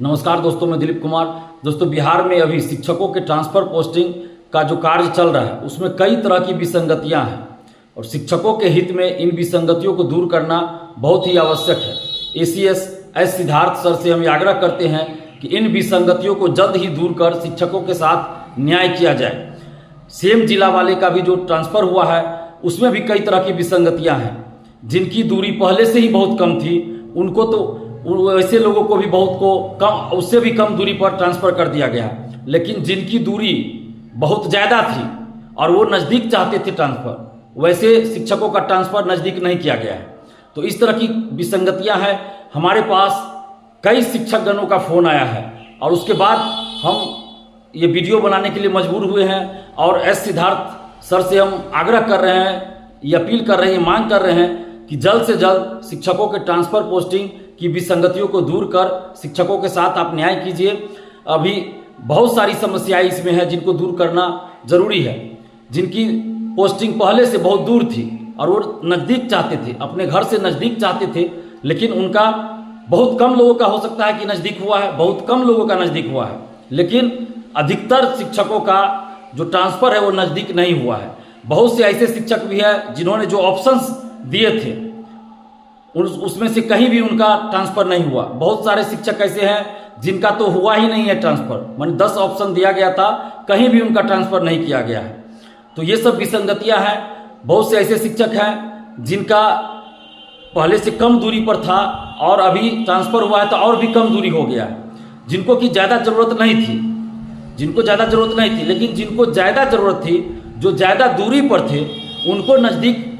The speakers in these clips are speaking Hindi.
नमस्कार दोस्तों, मैं दिलीप कुमार। दोस्तों, बिहार में अभी शिक्षकों के ट्रांसफर पोस्टिंग का जो कार्य चल रहा है उसमें कई तरह की विसंगतियां हैं और शिक्षकों के हित में इन विसंगतियों को दूर करना बहुत ही आवश्यक है। एसीएस एस सिद्धार्थ सर से हम आग्रह करते हैं कि इन विसंगतियों को जल्द ही दूर कर शिक्षकों के साथ न्याय किया जाए। सेम जिला वाले का भी जो ट्रांसफर हुआ है उसमें भी कई तरह की विसंगतियां हैं। जिनकी दूरी पहले से ही बहुत कम थी उनको तो वैसे लोगों को भी बहुत को कम, उससे भी कम दूरी पर ट्रांसफर कर दिया गया। लेकिन जिनकी दूरी बहुत ज़्यादा थी और वो नज़दीक चाहते थे ट्रांसफर, वैसे शिक्षकों का ट्रांसफर नज़दीक नहीं किया गया है। तो इस तरह की विसंगतियां हैं। हमारे पास कई शिक्षकगणों का फ़ोन आया है और उसके बाद हम ये वीडियो बनाने के लिए मजबूर हुए हैं और एस सिद्धार्थ सर से हम आग्रह कर रहे हैं, ये अपील कर रहे हैं, मांग कर रहे हैं कि जल्द से जल्द शिक्षकों के ट्रांसफर पोस्टिंग की विसंगतियों को दूर कर शिक्षकों के साथ आप न्याय कीजिए। अभी बहुत सारी समस्याएं इसमें हैं जिनको दूर करना जरूरी है। जिनकी पोस्टिंग पहले से बहुत दूर थी और वो नज़दीक चाहते थे, अपने घर से नज़दीक चाहते थे, लेकिन उनका बहुत कम लोगों का हो सकता है कि नज़दीक हुआ है, बहुत कम लोगों का नज़दीक हुआ है, लेकिन अधिकतर शिक्षकों का जो ट्रांसफ़र है वो नज़दीक नहीं हुआ है। बहुत से ऐसे शिक्षक भी हैं जिन्होंने जो ऑप्शंस दिए थे उसमें से कहीं भी उनका ट्रांसफ़र नहीं हुआ। बहुत सारे शिक्षक ऐसे हैं जिनका तो हुआ ही नहीं है ट्रांसफ़र, माने 10 ऑप्शन दिया गया था, कहीं भी उनका ट्रांसफ़र नहीं किया गया है। तो ये सब विसंगतियां हैं। बहुत से ऐसे शिक्षक हैं जिनका पहले से कम दूरी पर था और अभी ट्रांसफ़र हुआ है तो और भी कम दूरी हो गया है। जिनको कि ज़्यादा ज़रूरत नहीं थी, लेकिन जिनको ज़्यादा ज़रूरत थी, जो ज़्यादा दूरी पर थे, उनको नज़दीक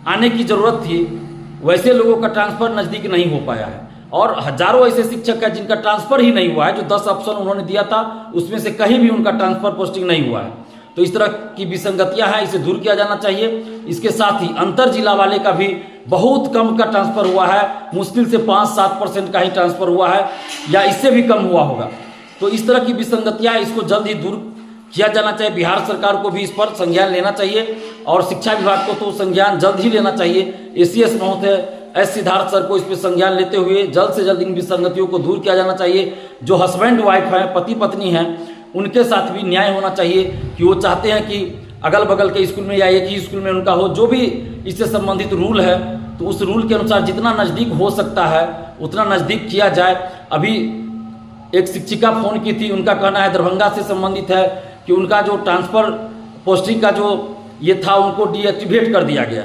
आने की ज़रूरत थी, वैसे लोगों का ट्रांसफ़र नज़दीक नहीं हो पाया है। और हजारों ऐसे शिक्षक हैं जिनका ट्रांसफ़र ही नहीं हुआ है। जो 10 ऑप्शन उन्होंने दिया था उसमें से कहीं भी उनका ट्रांसफ़र पोस्टिंग नहीं हुआ है। तो इस तरह की विसंगतियां हैं, इसे दूर किया जाना चाहिए। इसके साथ ही अंतर जिला वाले का भी बहुत कम का ट्रांसफ़र हुआ है, मुश्किल से 5-7% का ही ट्रांसफ़र हुआ है या इससे भी कम हुआ होगा। तो इस तरह की विसंगतियां, इसको जल्द ही दूर किया जाना चाहिए। बिहार सरकार को भी इस पर संज्ञान लेना चाहिए और शिक्षा विभाग को तो संज्ञान जल्द ही लेना चाहिए। एसीएस महोदय एस सिद्धार्थ सर को इस पर संज्ञान लेते हुए जल्द से जल्द इन विसंगतियों को दूर किया जाना चाहिए। जो हस्बैंड वाइफ हैं, पति पत्नी हैं, उनके साथ भी न्याय होना चाहिए कि वो चाहते हैं कि अगल बगल के स्कूल में या एक ही स्कूल में उनका हो। जो भी इससे संबंधित रूल है तो उस रूल के अनुसार जितना नज़दीक हो सकता है उतना नज़दीक किया जाए। अभी एक शिक्षिका फ़ोन की थी, उनका कहना है दरभंगा से संबंधित है कि उनका जो ट्रांसफ़र पोस्टिंग का जो ये था उनको डीएक्टिवेट कर दिया गया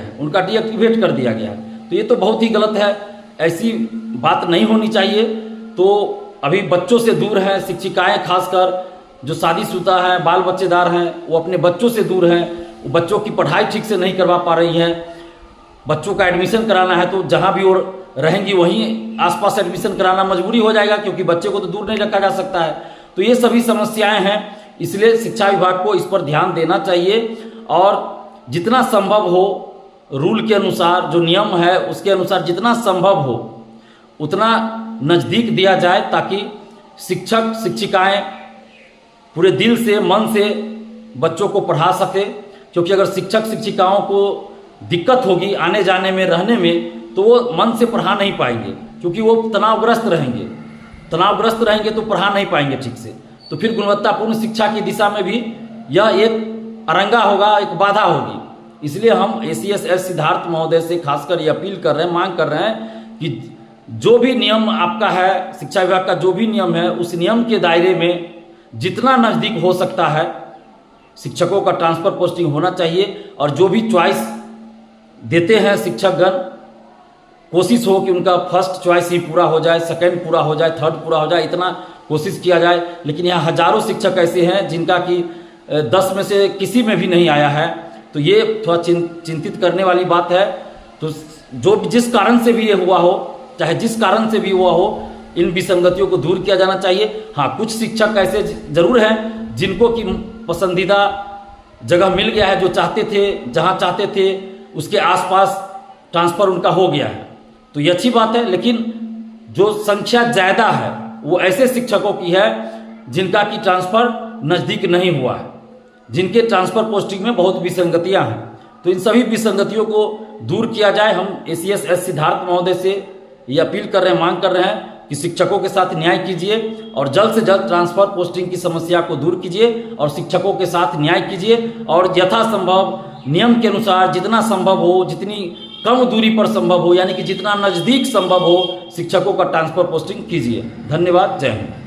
है, तो ये तो बहुत ही गलत है। ऐसी बात नहीं होनी चाहिए। तो अभी बच्चों से दूर हैं शिक्षिकाएं, खासकर जो शादीशुदा हैं, बाल बच्चेदार हैं, वो अपने बच्चों से दूर हैं। वो बच्चों की पढ़ाई ठीक से नहीं करवा पा रही हैं। बच्चों का एडमिशन कराना है तो जहाँ भी वो रहेंगी वहीं आसपास एडमिशन कराना मजबूरी हो जाएगा, क्योंकि बच्चे को तो दूर नहीं रखा जा सकता है। तो ये सभी समस्याएं हैं, इसलिए शिक्षा विभाग को इस पर ध्यान देना चाहिए और जितना संभव हो रूल के अनुसार, जो नियम है उसके अनुसार जितना संभव हो उतना नज़दीक दिया जाए, ताकि शिक्षक शिक्षिकाएं पूरे दिल से, मन से बच्चों को पढ़ा सके। क्योंकि अगर शिक्षक शिक्षिकाओं को दिक्कत होगी आने जाने में, रहने में, तो वो मन से पढ़ा नहीं पाएंगे, क्योंकि वो तनावग्रस्त रहेंगे तो पढ़ा नहीं पाएंगे ठीक से। तो फिर गुणवत्तापूर्ण शिक्षा की दिशा में भी यह एक अरंगा होगा, एक बाधा होगी। इसलिए हम एसीएस एस सिद्धार्थ महोदय से खासकर ये अपील कर रहे हैं, मांग कर रहे हैं कि जो भी नियम आपका है, शिक्षा विभाग का जो भी नियम है, उस नियम के दायरे में जितना नज़दीक हो सकता है शिक्षकों का ट्रांसफ़र पोस्टिंग होना चाहिए। और जो भी चॉइस देते हैं शिक्षकगण, कोशिश हो कि उनका फर्स्ट चॉइस ही पूरा हो जाए, सेकंड पूरा हो जाए, थर्ड पूरा हो जाए, इतना कोशिश किया जाए। लेकिन यहाँ हजारों शिक्षक ऐसे हैं जिनका कि 10 में से किसी में भी नहीं आया है। तो ये थोड़ा चिंतित करने वाली बात है। तो जो जिस कारण से भी ये हुआ हो, चाहे जिस कारण से भी हुआ हो, इन विसंगतियों को दूर किया जाना चाहिए। हाँ, कुछ शिक्षक ऐसे जरूर हैं जिनको कि पसंदीदा जगह मिल गया है, जो चाहते थे, जहाँ चाहते थे उसके आसपास ट्रांसफ़र उनका हो गया है, तो ये अच्छी बात है। लेकिन जो संख्या ज़्यादा है वो ऐसे शिक्षकों की है जिनका कि ट्रांसफ़र नज़दीक नहीं हुआ है, जिनके ट्रांसफ़र पोस्टिंग में बहुत विसंगतियां हैं। तो इन सभी विसंगतियों को दूर किया जाए। हम एसीएस एस सिद्धार्थ महोदय से ये अपील कर रहे हैं, मांग कर रहे हैं कि शिक्षकों के साथ न्याय कीजिए और जल्द से जल्द ट्रांसफ़र पोस्टिंग की समस्या को दूर कीजिए और शिक्षकों के साथ न्याय कीजिए और यथासंभव नियम के अनुसार जितना संभव हो, जितनी कम दूरी पर संभव हो, यानी कि जितना नज़दीक संभव हो, शिक्षकों का ट्रांसफ़र पोस्टिंग कीजिए। धन्यवाद। जय हिंद।